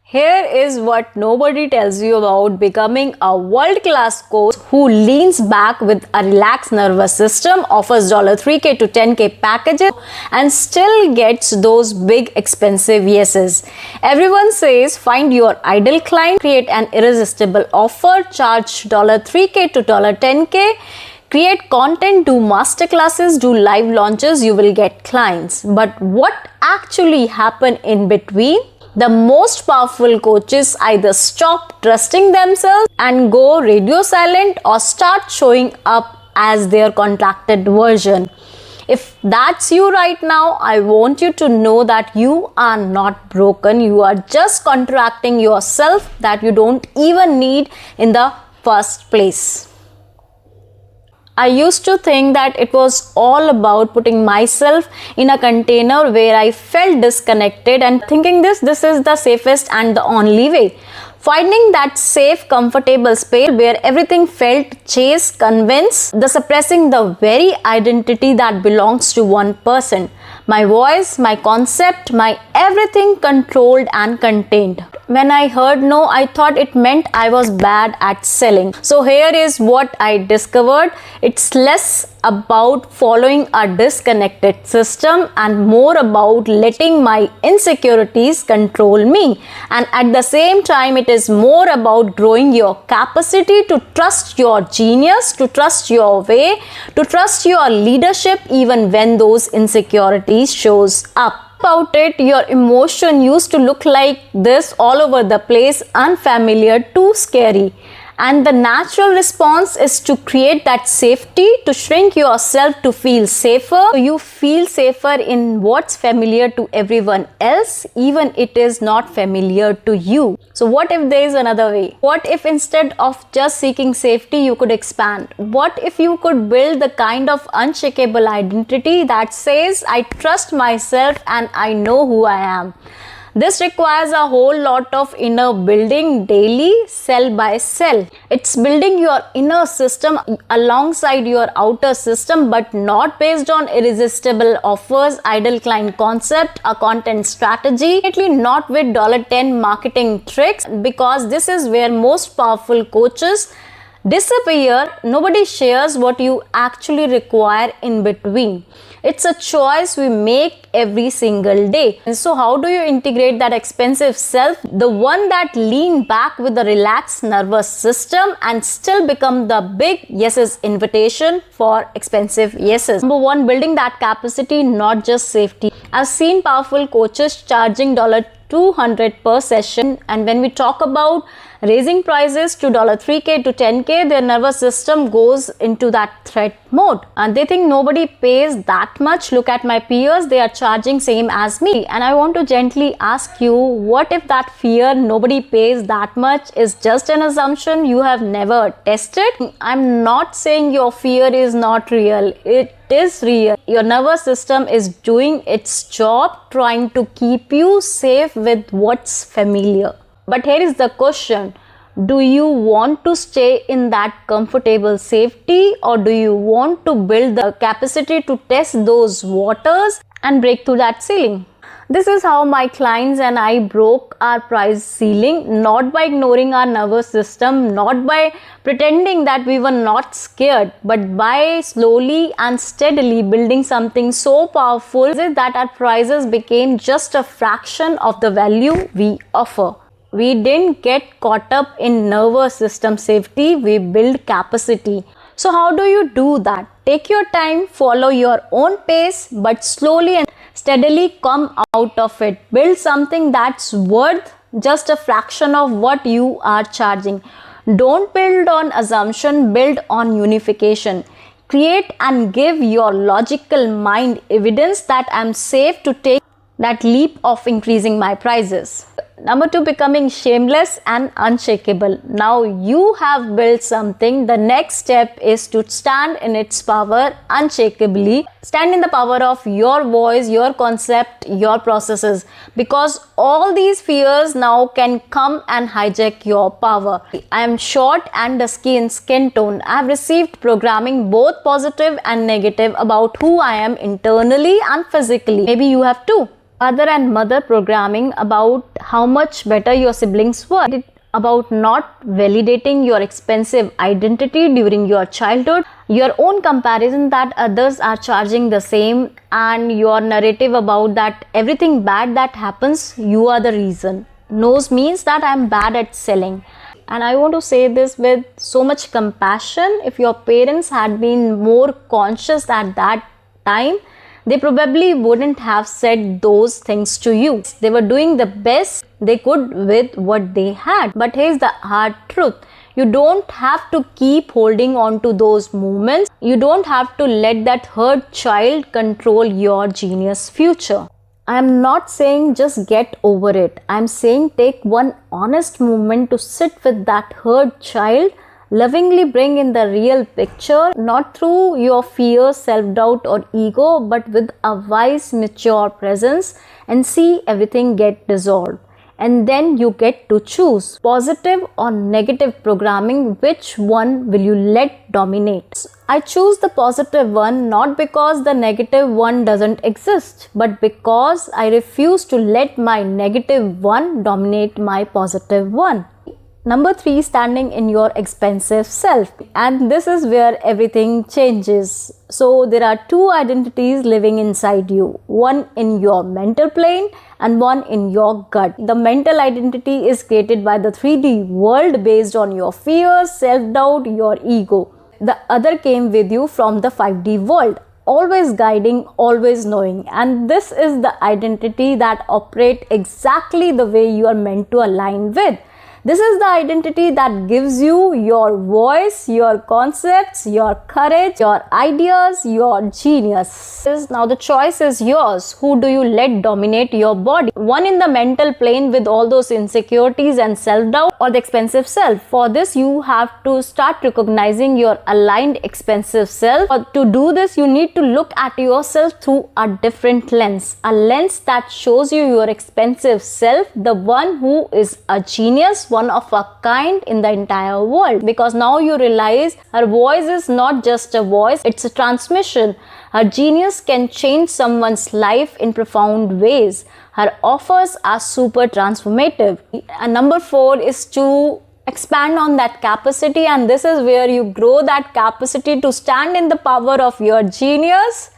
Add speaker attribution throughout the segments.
Speaker 1: Here is what nobody tells you about becoming a world-class coach who leans back with a relaxed nervous system, offers $3K to $10K packages, and still gets those big expensive yeses. Everyone says find your ideal client, create an irresistible offer, charge $3K to $10K, create content, do masterclasses, do live launches, you will get clients. But what actually happened in between? The most powerful coaches either stop trusting themselves and go radio silent or start showing up as their contracted version. If that's you right now, I want you to know that you are not broken. You are just contracting yourself that you don't even need in the first place. I used to think that it was all about putting myself in a container where I felt disconnected and thinking this is the safest and the only way. Finding that safe, comfortable space where everything felt chase, convince, the suppressing the very identity that belongs to one person. My voice, my concept, my everything controlled and contained. When I heard no, I thought it meant I was bad at selling. So here is what I discovered. It's less about following a disconnected system and more about letting my insecurities control me. And at the same time, it is more about growing your capacity to trust your genius, to trust your way, to trust your leadership even when those insecurities shows up. About it, your emotion used to look like this all over the place, unfamiliar, too scary. And the natural response is to create that safety, to shrink yourself to feel safer. So you feel safer in what's familiar to everyone else, even it is not familiar to you. So what if there is another way? What if instead of just seeking safety, you could expand? What if you could build the kind of unshakable identity that says, I trust myself and I know who I am? This requires a whole lot of inner building daily, cell by cell. It's building your inner system alongside your outer system, but not based on irresistible offers, ideal client concept, a content strategy, not with $10 marketing tricks, because this is where most powerful coaches disappear. Nobody shares what you actually require in between. It's a choice we make every single day. And so how do you integrate that expensive self, the one that lean back with a relaxed nervous system and still become the big yeses invitation for expensive yeses? Number one, building that capacity, not just safety. I've seen powerful coaches charging $200 per session, and when we talk about raising prices to $3K to $10K, their nervous system goes into that threat mode and they think nobody pays that much. Look at my peers, they are charging same as me. And I want to gently ask you, what if that fear nobody pays that much is just an assumption you have never tested? I'm not saying your fear is not real. It is real. Your nervous system is doing its job, trying to keep you safe with what's familiar. But here is the question. Do you want to stay in that comfortable safety, or do you want to build the capacity to test those waters and break through that ceiling? This is how my clients and I broke our price ceiling, not by ignoring our nervous system, not by pretending that we were not scared, but by slowly and steadily building something so powerful that our prices became just a fraction of the value we offer. We didn't get caught up in nervous system safety, we build capacity. So how do you do that? Take your time, follow your own pace, but slowly and steadily come out of it. Build something that's worth just a fraction of what you are charging. Don't build on assumption, build on unification. Create and give your logical mind evidence that I'm safe to take that leap of increasing my prices. Number two, becoming shameless and unshakable. Now you have built something. The next step is to stand in its power unshakably. Stand in the power of your voice, your concept, your processes. Because all these fears now can come and hijack your power. I am short and dusky in skin tone. I have received programming both positive and negative about who I am internally and physically. Maybe you have too. father and mother programming about how much better your siblings were. About not validating your expensive identity during your childhood, your own comparison that others are charging the same, and your narrative about that everything bad that happens, you are the reason. Nose means that I'm bad at selling. And I want to say this with so much compassion. If your parents had been more conscious at that time, they probably wouldn't have said those things to you. They were doing the best they could with what they had. But here's the hard truth. You don't have to keep holding on to those moments. You don't have to let that hurt child control your genius future. I am not saying just get over it. I am saying take one honest moment to sit with that hurt child, lovingly bring in the real picture, not through your fear, self-doubt or ego, but with a wise, mature presence, and see everything get dissolved. And then you get to choose positive or negative programming. Which one will you let dominate? I choose the positive one not because the negative one doesn't exist, but because I refuse to let my negative one dominate my positive one. Number 3, standing in your expensive self. And this is where everything changes. So there are 2 identities living inside you. One in your mental plane and one in your gut. The mental identity is created by the 3D world based on your fears, self-doubt, your ego. The other came with you from the 5D world. Always guiding, always knowing. And this is the identity that operates exactly the way you are meant to align with. This is the identity that gives you your voice, your concepts, your courage, your ideas, your genius. Now the choice is yours. Who do you let dominate your body? One in the mental plane with all those insecurities and self-doubt, or the expensive self? For this, you have to start recognizing your aligned expensive self. To do this, you need to look at yourself through a different lens. A lens that shows you your expensive self, the one who is a genius, one of a kind in the entire world. Because now you realize her voice is not just a voice, it's a transmission. Her genius can change someone's life in profound ways. Her offers are super transformative. And number 4 is to expand on that capacity, and this is where you grow that capacity to stand in the power of your genius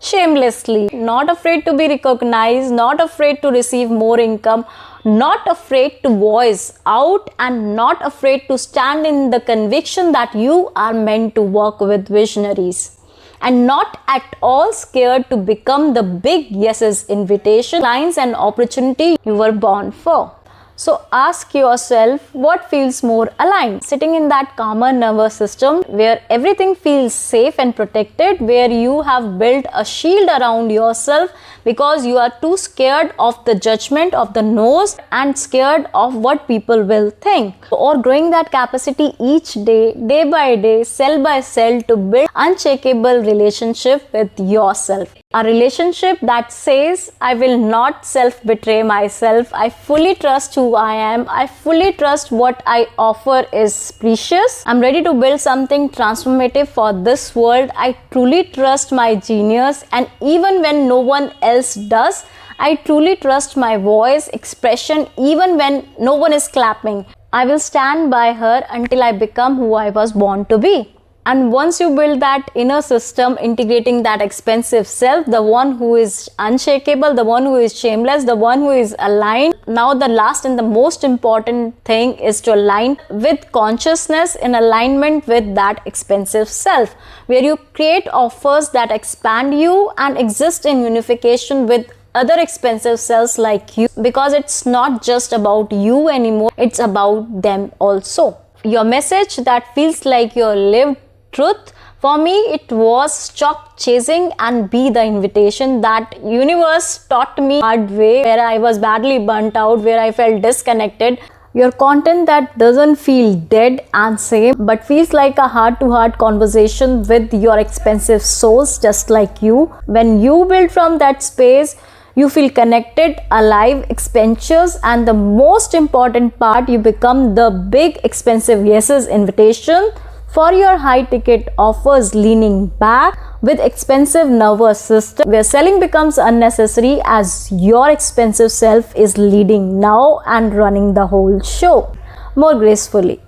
Speaker 1: shamelessly, not afraid to be recognized, not afraid to receive more income, not afraid to voice out, and not afraid to stand in the conviction that you are meant to work with visionaries, and not at all scared to become the big yeses invitation, clients and opportunity you were born for. So ask yourself, what feels more aligned? Sitting in that calmer nervous system where everything feels safe and protected, where you have built a shield around yourself because you are too scared of the judgment of the nose and scared of what people will think. Or growing that capacity each day, day by day, cell by cell, to build unshakable relationship with yourself. A relationship that says, I will not self-betray myself. I fully trust who I am. I fully trust what I offer is precious. I'm ready to build something transformative for this world. I truly trust my genius, and even when no one else does, I truly trust my voice, expression, even when no one is clapping. I will stand by her until I become who I was born to be. And once you build that inner system, integrating that expensive self, the one who is unshakable, the one who is shameless, the one who is aligned. Now the last and the most important thing is to align with consciousness, in alignment with that expensive self, where you create offers that expand you and exist in unification with other expensive selves like you, because it's not just about you anymore, it's about them also. Your message that feels like your lived truth. For me, it was stop chasing and be the invitation that universe taught me hard way, where I was badly burnt out, where I felt disconnected. Your content that doesn't feel dead and same, but feels like a heart-to-heart conversation with your expensive souls just like you. When you build from that space, you feel connected, alive, expansive, and the most important part, you become the big expensive yeses invitation for your high ticket offers, leaning back, with expensive nervous system where selling becomes unnecessary as your expensive self is leading now and running the whole show more gracefully.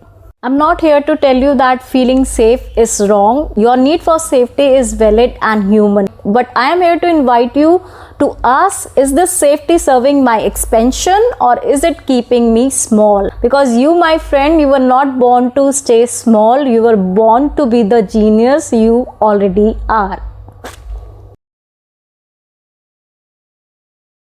Speaker 1: I'm not here to tell you that feeling safe is wrong. Your need for safety is valid and human. But I am here to invite you to ask, is this safety serving my expansion or is it keeping me small? Because you, my friend, you were not born to stay small. You were born to be the genius you already are.